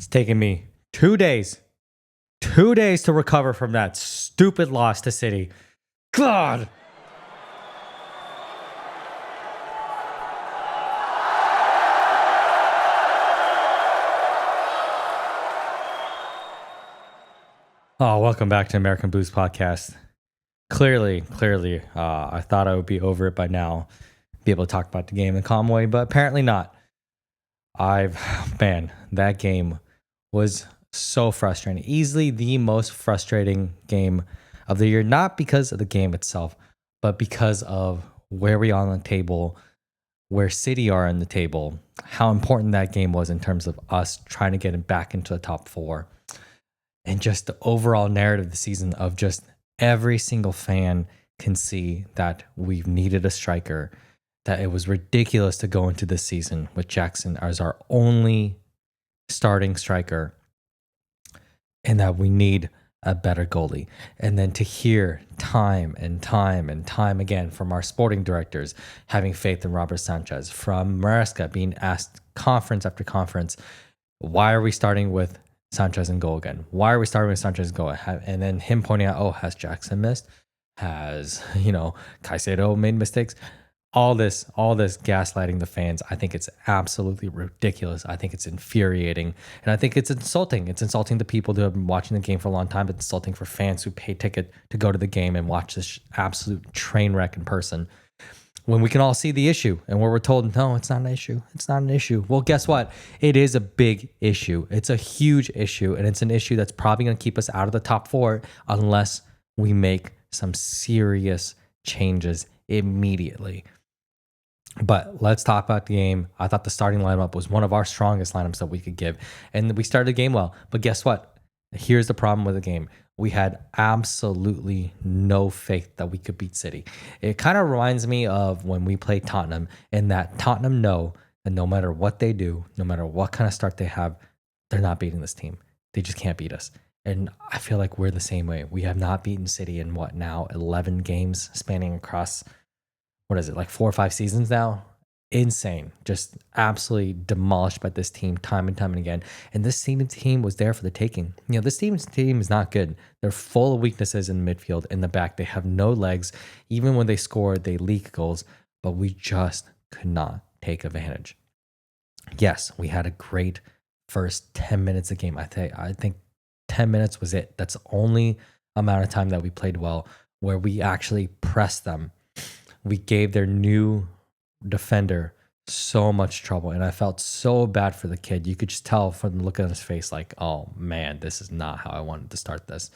It's taken me 2 days, 2 days to recover from that stupid loss to City. God. Oh, welcome back to American Blues Podcast. Clearly, I thought I would be over it by now, be able to talk about the game in calm way, but apparently not. That game was so frustrating. Easily the most frustrating game of the year, not because of the game itself, but because of where we are on the table, where City are in the table, how important that game was in terms of us trying to get it back into the top four. And just the overall narrative of the season of just every single fan can see that we've needed a striker, that it was ridiculous to go into this season with Jackson as our only starting striker, and that we need a better goalie. And then to hear time and time again from our sporting directors having faith in Robert Sanchez, from Maresca being asked conference after conference, why are we starting with Sanchez in goal again? Why are we starting with Sanchez in goal? And then him pointing out, has Jackson missed? Has, Caicedo made mistakes? All this gaslighting the fans. I think it's absolutely ridiculous. I think it's infuriating. And I think it's insulting. It's insulting to people who have been watching the game for a long time. It's insulting for fans who pay ticket to go to the game and watch this absolute train wreck in person, when we can all see the issue and where we're told, no, it's not an issue. It's not an issue. Well, guess what? It is a big issue. It's a huge issue. And it's an issue that's probably going to keep us out of the top four unless we make some serious changes immediately. But let's talk about the game. I thought the starting lineup was one of our strongest lineups that we could give. And we started the game well. But guess what? Here's the problem with the game. We had absolutely no faith that we could beat City. It kind of reminds me of when we played Tottenham, and that Tottenham know that no matter what they do, no matter what kind of start they have, they're not beating this team. They just can't beat us. And I feel like we're the same way. We have not beaten City in 11 games spanning across, 4 or 5 seasons now? Insane. Just absolutely demolished by this team time and time and again. And this team was there for the taking. This team is not good. They're full of weaknesses in the midfield. In the back, they have no legs. Even when they score, they leak goals. But we just could not take advantage. Yes, we had a great first 10 minutes of game. I think 10 minutes was it. That's the only amount of time that we played well, where we actually pressed them. We gave their new defender so much trouble, and I felt so bad for the kid. You could just tell from the look on his face, like, oh man, this is not how I wanted to start this.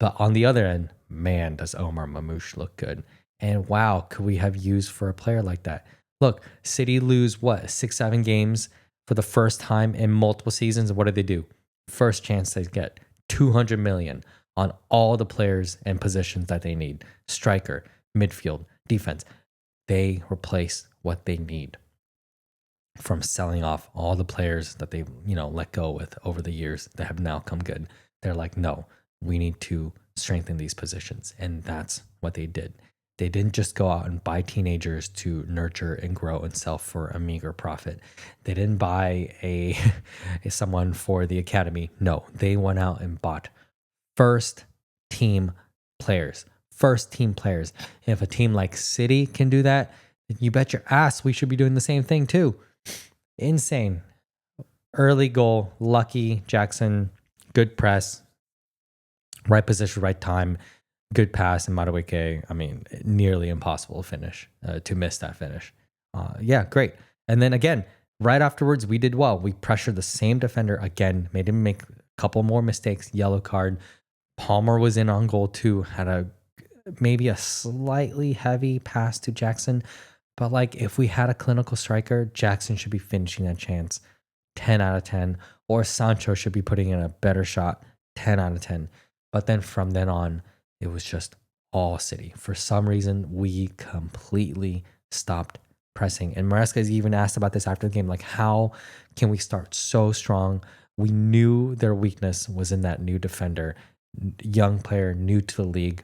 But on the other end, man, does Omar Mamouche look good. And wow, could we have used for a player like that? Look, City lose 6-7 games for the first time in multiple seasons. What do? First chance they get, 200 million on all the players and positions that they need: striker, midfield, defense. They replace what they need from selling off all the players that they, let go with over the years that have now come good. They're like, no, we need to strengthen these positions. And that's what they did. They didn't just go out and buy teenagers to nurture and grow and sell for a meager profit. They didn't buy someone for the academy. No, they went out and bought first team players. And if a team like City can do that, you bet your ass we should be doing the same thing too. Insane. Early goal, lucky, Jackson, good press, right position, right time, good pass, and Madueke, nearly impossible to miss that finish. Great. And then again, right afterwards, we did well. We pressured the same defender again, made him make a couple more mistakes, yellow card. Palmer was in on goal too, had maybe a slightly heavy pass to Jackson. But if we had a clinical striker, Jackson should be finishing that chance 10 out of 10, or Sancho should be putting in a better shot 10 out of 10. But then from then on, it was just all City. For some reason, we completely stopped pressing. And Maresca has even asked about this after the game, how can we start so strong? We knew their weakness was in that new defender, young player, new to the league.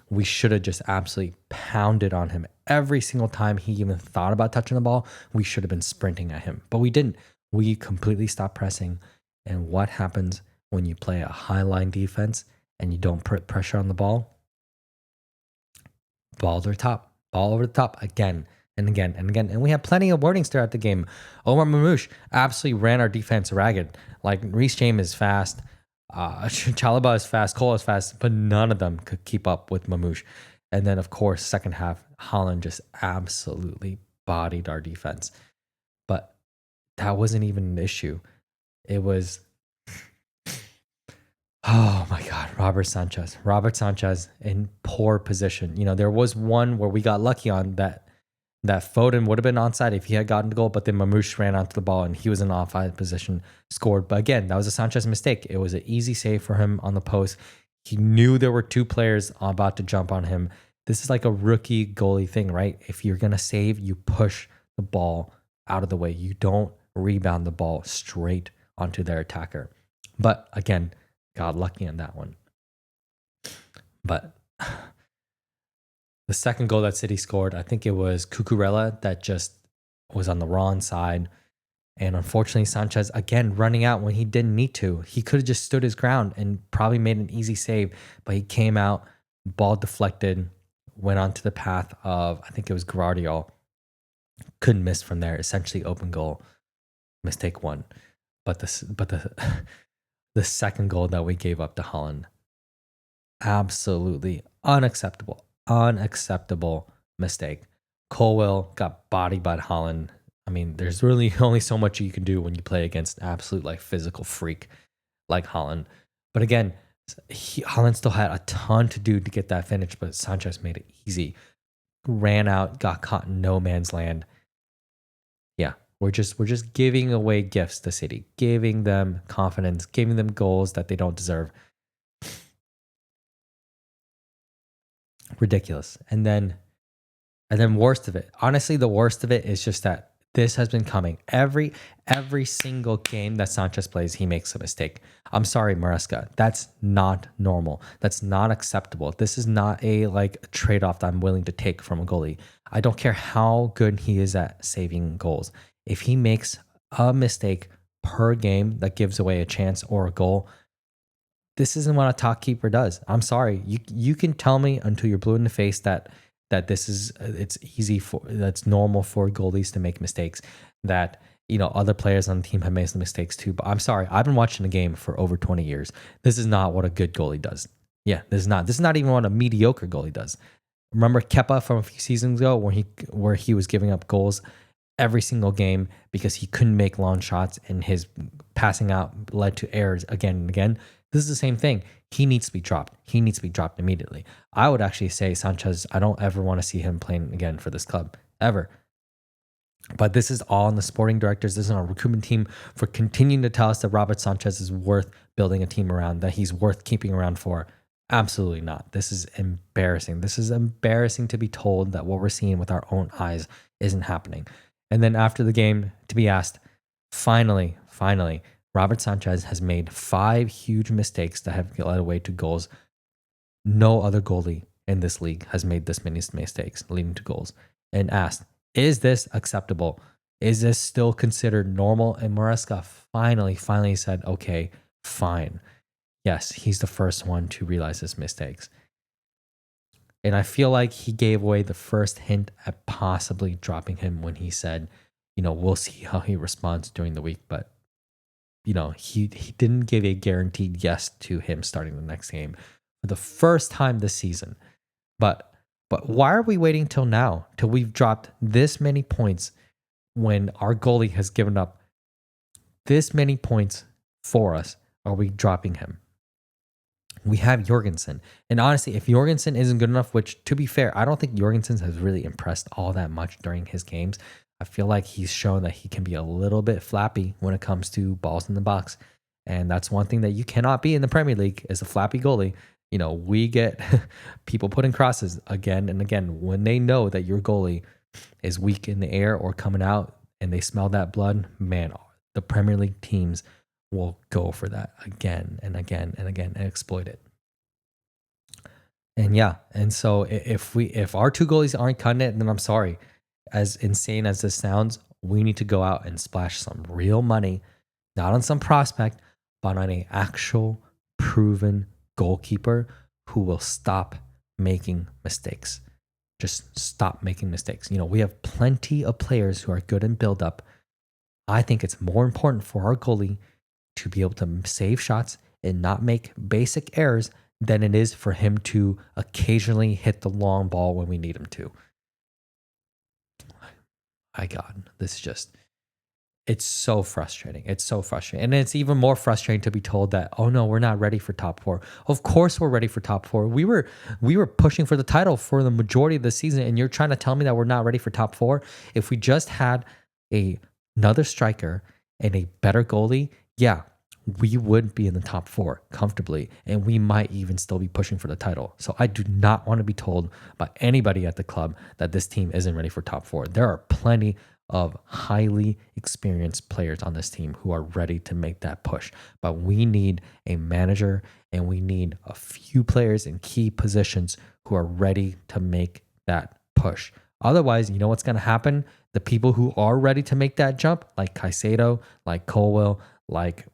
We should have just absolutely pounded on him every single time he even thought about touching the ball. We should have been sprinting at him, but we didn't. We completely stopped pressing. And what happens when you play a high line defense and you don't put pressure on the ball? Ball over the top again and again and again. And we had plenty of warnings throughout the game. Omar Mamouche absolutely ran our defense ragged. Like Reece James is fast, Chalaba is fast, Cole is fast, but none of them could keep up with Mamouche. And then, of course, second half, Holland just absolutely bodied our defense. But that wasn't even an issue. It was, oh my God, Robert Sanchez in poor position. There was one where we got lucky on that Foden would have been onside if he had gotten the goal, but then Mamouche ran onto the ball and he was in offside position, scored. But again, that was a Sanchez mistake. It was an easy save for him on the post. He knew there were two players about to jump on him. This is like a rookie goalie thing, right? If you're going to save, you push the ball out of the way. You don't rebound the ball straight onto their attacker. But again, got lucky on that one. But the second goal that City scored, I think it was Cucurella that just was on the wrong side. And unfortunately, Sanchez, again, running out when he didn't need to. He could have just stood his ground and probably made an easy save, but he came out, ball deflected, went onto the path of, I think it was Guardiola. Couldn't miss from there. Essentially open goal. Mistake one. But the second goal that we gave up to Holland, absolutely unacceptable mistake. Colwell got bodied by Holland. I mean, there's really only so much you can do when you play against an absolute like physical freak like Holland. But again, Holland still had a ton to do to get that finish, but Sanchez made it easy. Ran out, got caught in no man's land. Yeah, we're just giving away gifts to City, giving them confidence, giving them goals that they don't deserve. Ridiculous. And then worst of it, honestly, the worst of it is just that this has been coming. Every single game that Sanchez plays, he makes a mistake. I'm sorry, Maresca. That's not normal. That's not acceptable. This is not a trade-off that I'm willing to take from a goalie. I don't care how good he is at saving goals. If he makes a mistake per game that gives away a chance or a goal, this isn't what a top keeper does. I'm sorry. You can tell me until you're blue in the face that that's normal for goalies to make mistakes, that other players on the team have made some mistakes too. But I'm sorry, I've been watching the game for over 20 years. This is not what a good goalie does. Yeah, this is not even what a mediocre goalie does. Remember Kepa from a few seasons ago where he was giving up goals every single game because he couldn't make long shots and his passing out led to errors again and again. This is the same thing. He needs to be dropped. He needs to be dropped immediately. I would actually say Sanchez, I don't ever want to see him playing again for this club, ever. But this is all on the sporting directors. This is on our recruitment team for continuing to tell us that Robert Sanchez is worth building a team around, that he's worth keeping around for. Absolutely not. This is embarrassing. This is embarrassing to be told that what we're seeing with our own eyes isn't happening. And then after the game, to be asked, finally, Robert Sanchez has made 5 huge mistakes that have led away to goals. No other goalie in this league has made this many mistakes leading to goals. And asked, is this acceptable? Is this still considered normal? And Maresca finally said, okay, fine. Yes, he's the first one to realize his mistakes. And I feel like he gave away the first hint at possibly dropping him when he said, we'll see how he responds during the week. But he didn't give a guaranteed yes to him starting the next game for the first time this season. But why are we waiting till now, till we've dropped this many points when our goalie has given up this many points for us? Are we dropping him? We have Jorgensen. And honestly, if Jorgensen isn't good enough, which to be fair, I don't think Jorgensen has really impressed all that much during his games. I feel like he's shown that he can be a little bit flappy when it comes to balls in the box. And that's one thing that you cannot be in the Premier League is a flappy goalie. We get people putting crosses again and again when they know that your goalie is weak in the air or coming out and they smell that blood. Man, the Premier League teams will go for that again and again and again and exploit it. And so if our 2 goalies aren't cutting it, then I'm sorry. As insane as this sounds, we need to go out and splash some real money, not on some prospect, but on an actual proven goalkeeper who will stop making mistakes. Just stop making mistakes. We have plenty of players who are good in build up. I think it's more important for our goalie to be able to save shots and not make basic errors than it is for him to occasionally hit the long ball when we need him to. My God, this is just, it's so frustrating. It's so frustrating. And it's even more frustrating to be told that, oh no, we're not ready for top four. Of course we're ready for top four. We were pushing for the title for the majority of the season, and you're trying to tell me that we're not ready for top four? If we just had another striker and a better goalie, yeah, we would be in the top four comfortably, and we might even still be pushing for the title. So I do not want to be told by anybody at the club that this team isn't ready for top four. There are plenty of highly experienced players on this team who are ready to make that push. But we need a manager, and we need a few players in key positions who are ready to make that push. Otherwise, you know what's going to happen? The people who are ready to make that jump, like Caicedo, like Colwell, like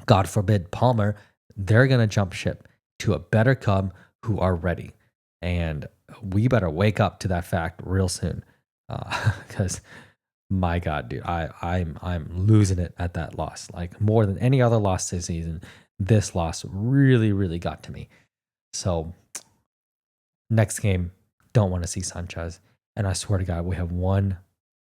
God forbid Palmer, they're going to jump ship to a better club who are ready. And we better wake up to that fact real soon. Because my God, dude, I'm losing it at that loss. Like more than any other loss this season, this loss really, really got to me. So next game, don't want to see Sanchez. And I swear to God, we have 1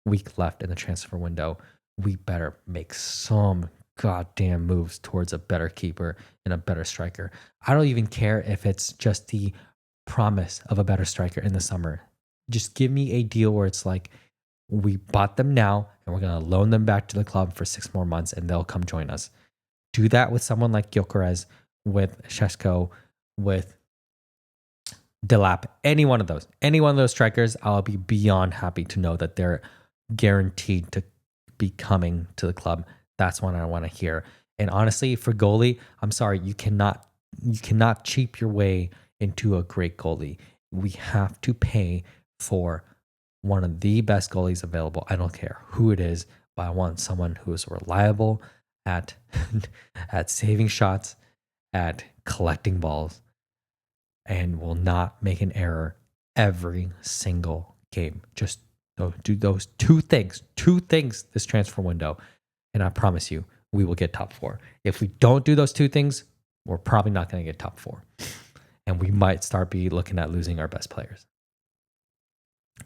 week left in the transfer window. We better make some goddamn moves towards a better keeper and a better striker. I don't even care if it's just the promise of a better striker in the summer. Just give me a deal where it's like, we bought them now and we're going to loan them back to the club for 6 more months and they'll come join us. Do that with someone like Gyökeres, with Šeško, with Delap, any one of those strikers. I'll be beyond happy to know that they're guaranteed to be coming to the club. That's what I want to hear. And honestly, for goalie, I'm sorry, you cannot cheap your way into a great goalie. We have to pay for one of the best goalies available. I don't care who it is, but I want someone who is reliable at at saving shots, at collecting balls, and will not make an error every single game. Just do those two things this transfer window, and I promise you, we will get top four. If we don't do those two things, we're probably not going to get top four, and we might start looking at losing our best players.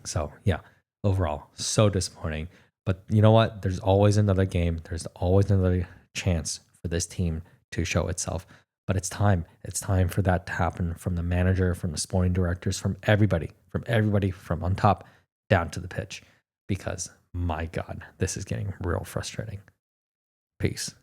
So yeah, overall, so disappointing. But you know what? There's always another game. There's always another chance for this team to show itself. But it's time. It's time for that to happen from the manager, from the sporting directors, from everybody from on top down to the pitch. Because my God, this is getting real frustrating. Peace.